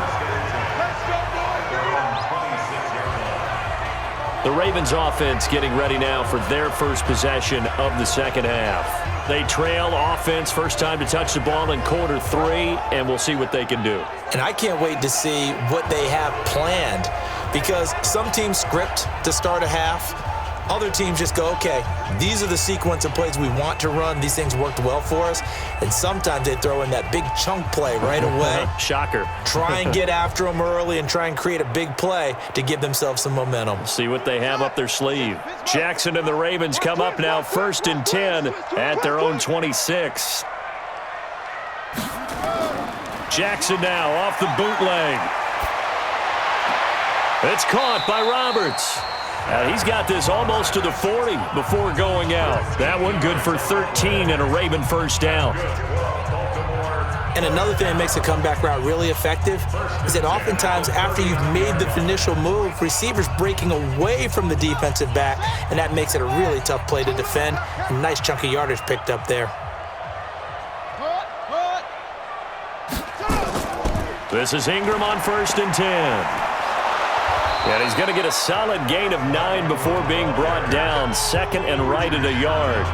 The Ravens offense getting ready now for their first possession of the 2nd half. They trail offense, first time to touch the ball in quarter 3, and we'll see what they can do. And I can't wait to see what they have planned, because some teams script to start a half. Other teams just go, okay, these are the sequence of plays we want to run. These things worked well for us. And sometimes they throw in that big chunk play right away. Shocker. Try and get after them early and try and create a big play to give themselves some momentum. See what they have up their sleeve. Jackson and the Ravens come up now 1st and 10 at their own 26. Jackson now off the bootleg. It's caught by Roberts. He's got this almost to the 40 before going out. That one good for 13 and a Raven first down. And another thing that makes a comeback route really effective is that oftentimes after you've made the initial move, receivers breaking away from the defensive back, and that makes it a really tough play to defend. A nice chunk of yardage picked up there. This is Ingram on 1st and 10. And he's going to get a solid gain of 9 before being brought down. 2nd and right at a yard.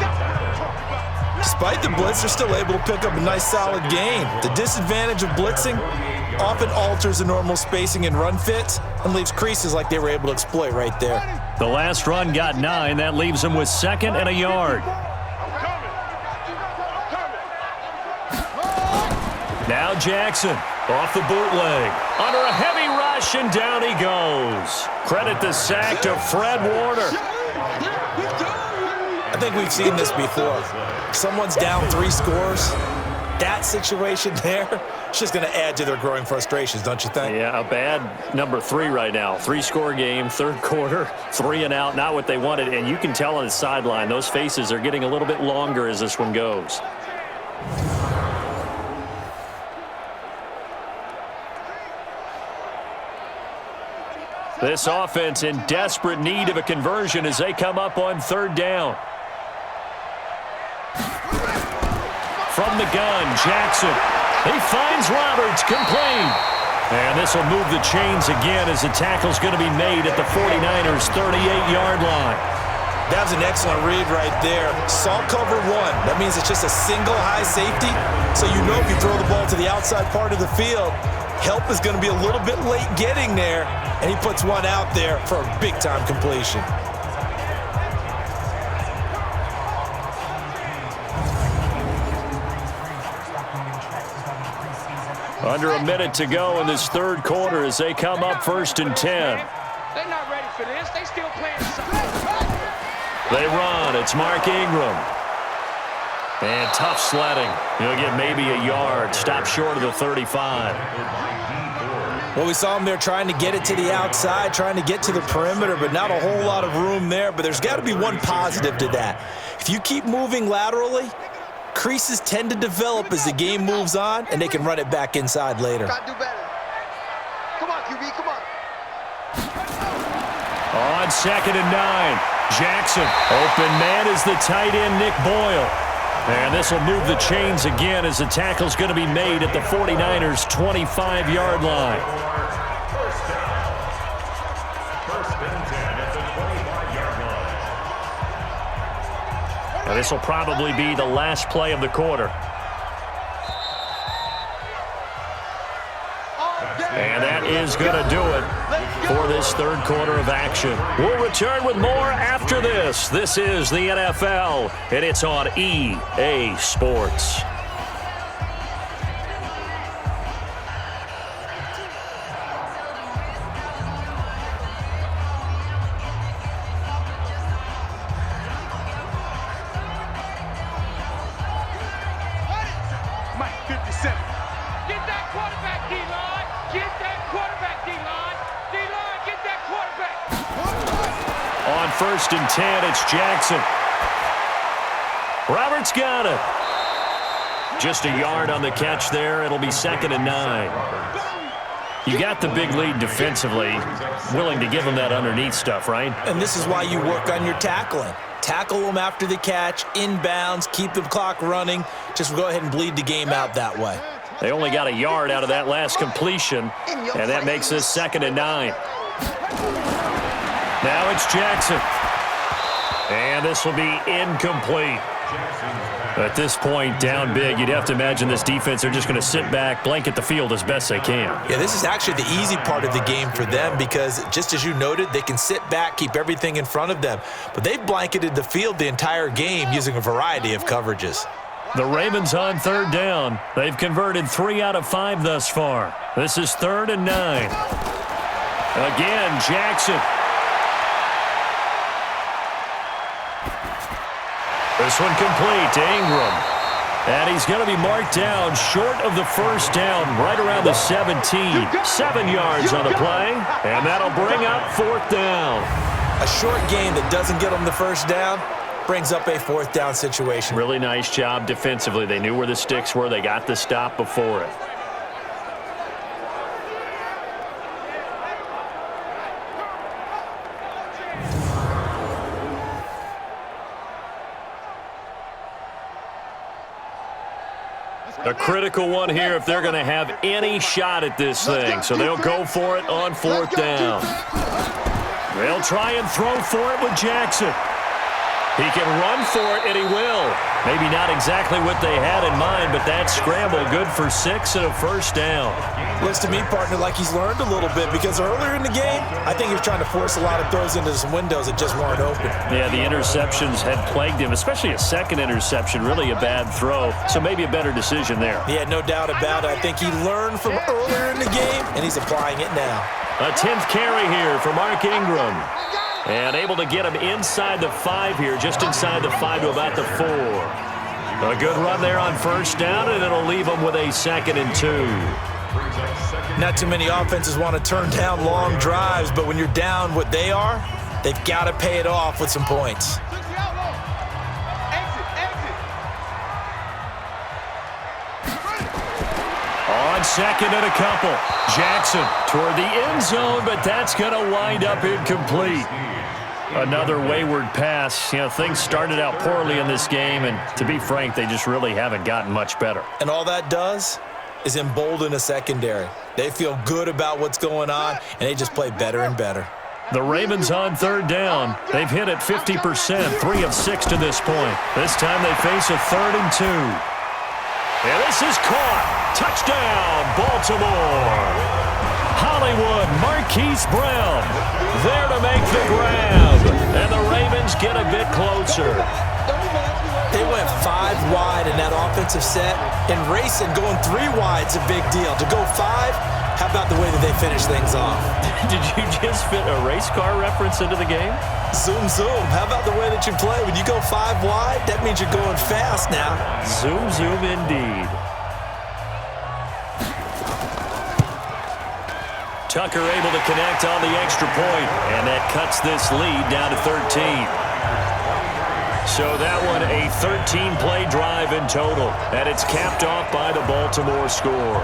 Despite the blitz, they're still able to pick up a nice solid gain. The disadvantage of blitzing often alters the normal spacing and run fits and leaves creases like they were able to exploit right there. The last run got 9. That leaves him with 2nd and a yard. Now Jackson off the bootleg. Under a heavy rush, and down he goes. Credit the sack to Fred Warner. I think we've seen this before. Someone's down 3 scores. That situation there, it's just going to add to their growing frustrations, don't you think? Yeah, a bad number 3 right now. 3-score game, 3rd quarter, 3 and out, not what they wanted. And you can tell on the sideline, those faces are getting a little bit longer as this one goes. This offense in desperate need of a conversion as they come up on 3rd down. From the gun, Jackson. He finds Roberts, complete. And this will move the chains again as the tackle's going to be made at the 49ers' 38-yard line. That was an excellent read right there. Saw cover 1. That means it's just a single high safety. So you know if you throw the ball to the outside part of the field, help is going to be a little bit late getting there, and he puts one out there for a big-time completion. Under a minute to go in this 3rd quarter as they come up 1st and 10. They're not ready for this. They still playing something. They run. It's Mark Ingram. And tough sledding. He'll get maybe a yard. Stop short of the 35. Well, we saw him there trying to get it to the outside, trying to get to the perimeter, but not a whole lot of room there. But there's got to be one positive to that. If you keep moving laterally, creases tend to develop as the game moves on, and they can run it back inside later. Try to do better. Come on, QB, come on. On 2nd and 9, Jackson. Open man is the tight end, Nick Boyle. And this will move the chains again as the tackle's going to be made at the 49ers' 25-yard line. Now this will probably be the last play of the quarter. And that is going to do it for this 3rd quarter of action. We'll return with more after this. This is the NFL, and it's on EA Sports. Mike, 57. Get that quarterback, D-line. Get that quarterback, D-line. D-line, get that quarterback. On 1st and 10, it's Jackson. Roberts got it. Just a yard on the catch there. It'll be 2nd and 9. You got the big lead defensively. Willing to give them that underneath stuff, right? And this is why you work on your tackling. Tackle them after the catch, inbounds, keep the clock running. Just go ahead and bleed the game out that way. They only got a yard out of that last completion, and that makes this 2nd and 9. Now it's Jackson. And this will be incomplete. At this point, down big, you'd have to imagine this defense, they're just going to sit back, blanket the field as best they can. Yeah, this is actually the easy part of the game for them because, just as you noted, they can sit back, keep everything in front of them. But they've blanketed the field the entire game using a variety of coverages. The Ravens on 3rd down. They've converted 3 out of 5 thus far. This is 3rd and 9. Again, Jackson. This one complete to Ingram. And he's going to be marked down short of the first down, right around the 17. 7 yards on the play, and that'll bring up 4th down. A short game that doesn't get them the first down brings up a 4th down situation. Really nice job defensively. They knew where the sticks were. They got the stop before it. A critical one here if they're going to have any shot at this thing. So they'll go for it on 4th down. They'll try and throw for it with Jackson. He can run for it, and he will. Maybe not exactly what they had in mind, but that scramble good for 6 and a first down. Looks to me, partner, like he's learned a little bit because earlier in the game, I think he was trying to force a lot of throws into some windows that just weren't open. Yeah, the interceptions had plagued him, especially a second interception, really a bad throw, so maybe a better decision there. Yeah, no doubt about it. I think he learned from earlier in the game, and he's applying it now. A 10th carry here for Mark Ingram. And able to get him inside the 5 here, just inside the 5 to about the 4. A good run there on first down, and it'll leave him with a 2nd and 2. Not too many offenses want to turn down long drives, but when you're down what they are, they've got to pay it off with some points. On 2nd and a couple. Jackson toward the end zone, but that's going to wind up incomplete. Another wayward pass. You know, things started out poorly in this game, and to be frank, they just really haven't gotten much better. And all that does is embolden a secondary. They feel good about what's going on, and they just play better and better. The Ravens on 3rd down. They've hit it 50%, 3 of 6 to this point. This time they face a 3rd and 2. And this is caught. Touchdown, Baltimore. Hollywood, Marquise Brown there to make the grab. And the Ravens get a bit closer. They went 5 wide in that offensive set, and racing going 3 wide is a big deal. To go 5, how about the way that they finish things off? Did you just fit a race car reference into the game? Zoom, zoom. How about the way that you play? When you go 5 wide, that means you're going fast now. Zoom, zoom indeed. Tucker able to connect on the extra point, and that cuts this lead down to 13. So that one a 13-play drive in total, and it's capped off by the Baltimore score.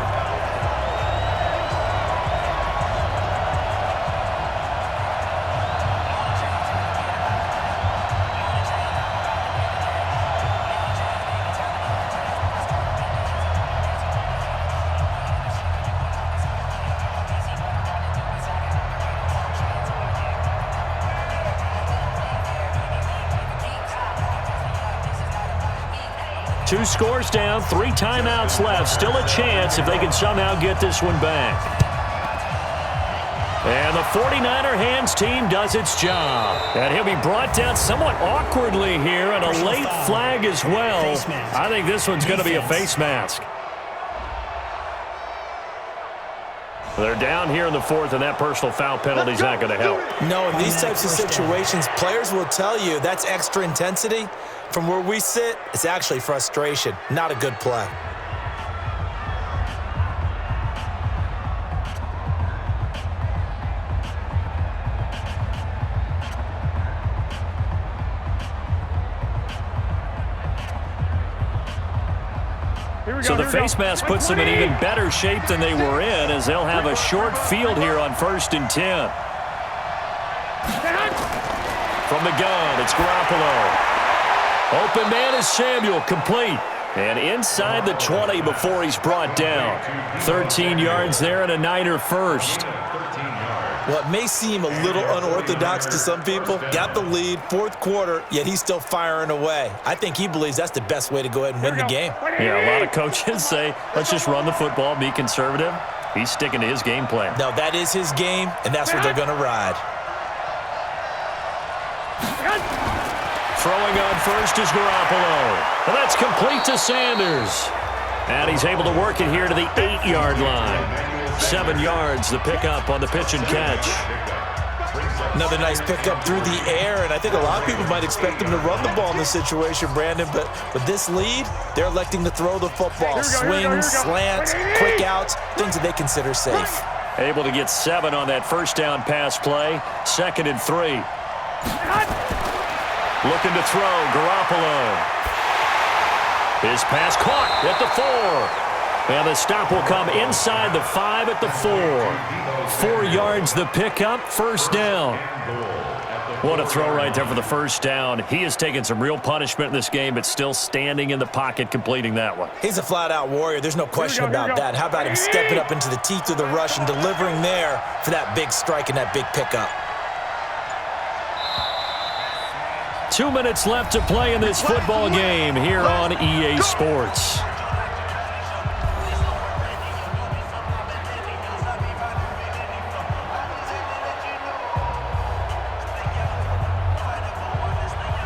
Two scores down, 3 timeouts left. Still a chance if they can somehow get this one back. And the 49er hands team does its job. And he'll be brought down somewhat awkwardly here, and a late flag as well. I think this one's going to be a face mask. They're down here in the 4th, and that personal foul penalty is not going to help. No, in these types of situations, players will tell you that's extra intensity. From where we sit, it's actually frustration, not a good play. So the face mask puts them in even better shape than they were in, as they'll have a short field here on 1st and 10. From the gun, it's Garoppolo. Open man is Samuel, complete. And inside the 20 before he's brought down. 13 yards there and a Niner first. What may seem a little unorthodox to some people, got the lead, 4th quarter, yet he's still firing away. I think he believes that's the best way to go ahead and win the game. Yeah, a lot of coaches say, let's just run the football, be conservative. He's sticking to his game plan. No, that is his game, and that's what they're going to ride. Throwing on first is Garoppolo. And that's complete to Sanders. And he's able to work it here to the 8-yard line. 7 yards, the pickup on the pitch and catch. Another nice pickup through the air, and I think a lot of people might expect them to run the ball in this situation, Brandon, but with this lead, they're electing to throw the football. Swings, slants, quick outs, things that they consider safe. Able to get 7 on that first down pass play. 2nd and 3. Looking to throw, Garoppolo. His pass caught at the 4. And the stop will come inside the 5 at the 4. 4 yards the pickup, first down. What a throw right there for the first down. He has taken some real punishment in this game, but still standing in the pocket completing that one. He's a flat-out warrior. There's no question about that. How about him stepping up into the teeth of the rush and delivering there for that big strike and that big pickup? 2 minutes left to play in this football game here on EA Sports.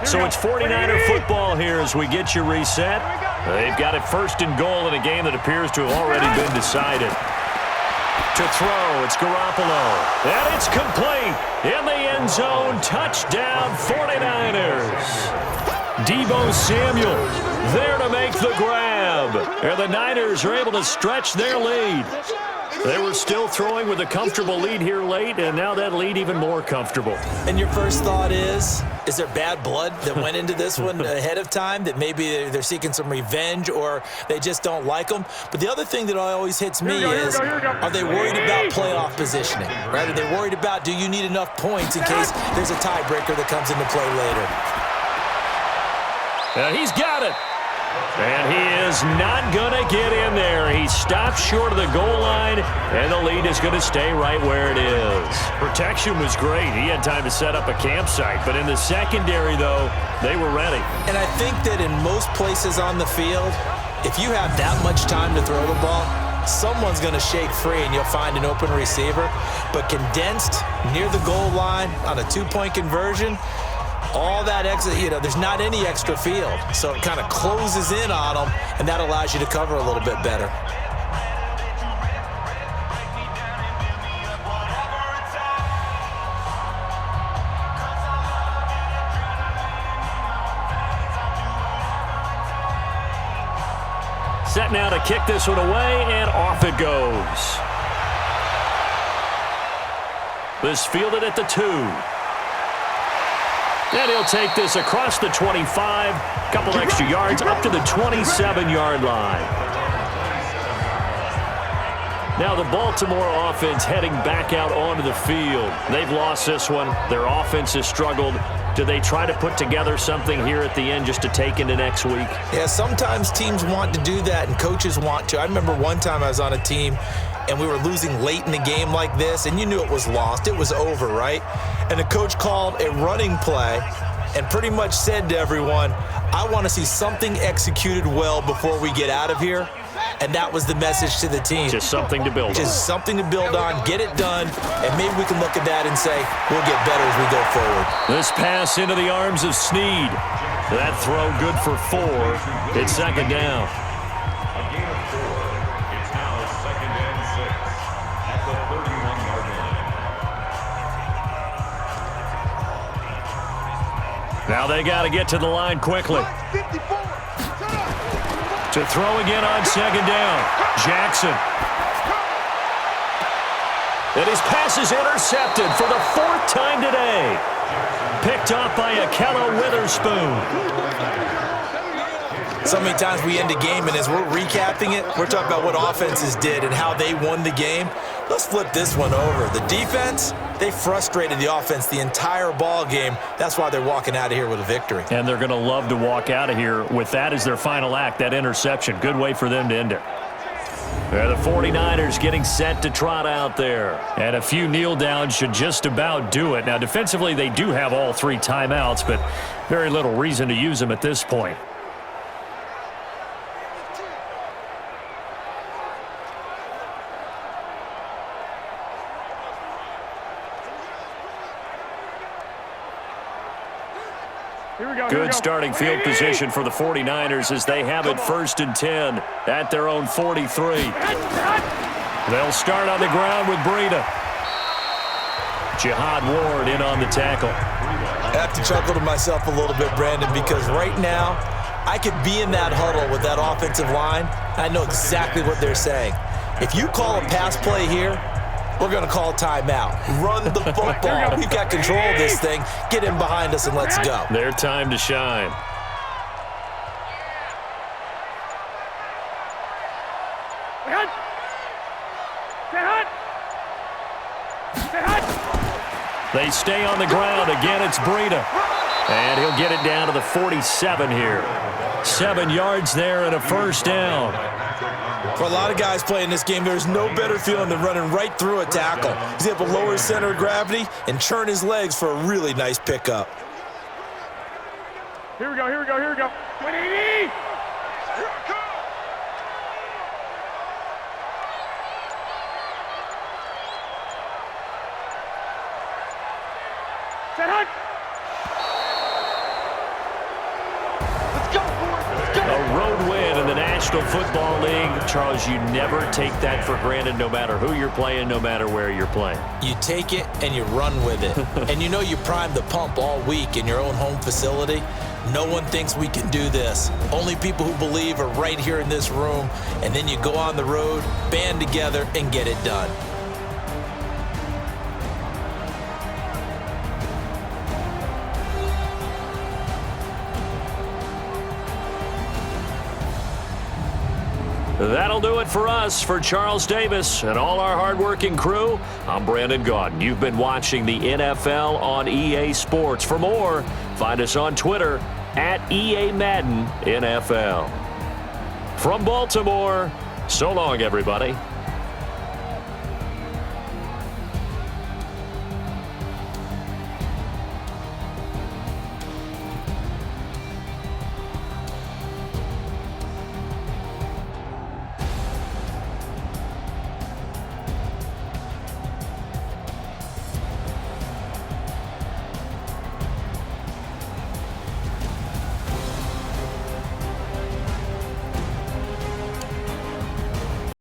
So it's 49er football here as we get you reset. They've got it 1st and goal in a game that appears to have already been decided. To throw, it's Garoppolo. And it's complete. In the end zone, touchdown 49ers. Deebo Samuel there to make the grab. And the Niners are able to stretch their lead. They were still throwing with a comfortable lead here late, and now that lead even more comfortable. And your first thought is there bad blood that went into this one ahead of time, that maybe they're seeking some revenge or they just don't like them? But the other thing that always hits me is, are they worried about playoff positioning? Right? Are they worried about, do you need enough points in case there's a tiebreaker that comes into play later? He's got it. And he is not going to get in there. He stopped short of the goal line, and the lead is going to stay right where it is. Protection was great. He had time to set up a campsite. But in the secondary, though, they were ready. And I think that in most places on the field, if you have that much time to throw the ball, someone's going to shake free and you'll find an open receiver. But condensed near the goal line on a 2-point conversion, all that extra, there's not any extra field. So it kind of closes in on them, and that allows you to cover a little bit better. Set now to kick this one away, and off it goes. This fielded at the 2. And he'll take this across the 25, couple extra yards up to the 27-yard line. Now the Baltimore offense heading back out onto the field. They've lost this one. Their offense has struggled. Do they try to put together something here at the end just to take into next week? Yeah, sometimes teams want to do that and coaches want to. I remember one time I was on a team and we were losing late in the game like this, and you knew it was lost. It was over, right? And the coach called a running play and pretty much said to everyone, I want to see something executed well before we get out of here. And that was the message to the team. Just something to build on. Just something to build on, get it done, and maybe we can look at that and say, we'll get better as we go forward. This pass into the arms of Snead. That throw good for 4. It's 2nd down. Now they got to get to the line quickly. To throw again on 2nd down. Jackson. And his pass is intercepted for the 4th time today. Picked off by Akello Witherspoon. So many times we end a game, and as we're recapping it, we're talking about what offenses did and how they won the game. Let's flip this one over. The defense, they frustrated the offense the entire ball game. That's why they're walking out of here with a victory. And they're going to love to walk out of here with that as their final act, that interception. Good way for them to end it. The 49ers getting set to trot out there. And a few kneel downs should just about do it. Now, defensively, they do have all 3 timeouts, but very little reason to use them at this point. Good starting field position for the 49ers as they have it 1st and 10 at their own 43. They'll start on the ground with Breida. Jihad Ward in on the tackle. I have to chuckle to myself a little bit, Brandon, because right now I could be in that huddle with that offensive line. I know exactly what they're saying. If you call a pass play here, we're going to call timeout. Run the football. We've got control of this thing. Get in behind us and let's go. Their time to shine. They stay on the ground. Again, it's Breida. And he'll get it down to the 47 here. 7 yards there and a first down. For a lot of guys playing this game, there's no better feeling than running right through a tackle. He's able to lower his center of gravity and churn his legs for a really nice pickup. Here we go, here we go, here we go. 180! Set hunt! Let's go, boys, let's go! A road win in the National Football League. Charles, you never take that for granted no matter who you're playing, no matter where you're playing. You take it and you run with it. And you know you primed the pump all week in your own home facility. No one thinks we can do this. Only people who believe are right here in this room. And then you go on the road, band together, and get it done. That'll do it for us. For Charles Davis and all our hardworking crew, I'm Brandon Gaudin. You've been watching the NFL on EA Sports. For more, find us on Twitter at EA Madden NFL. From Baltimore, so long, everybody.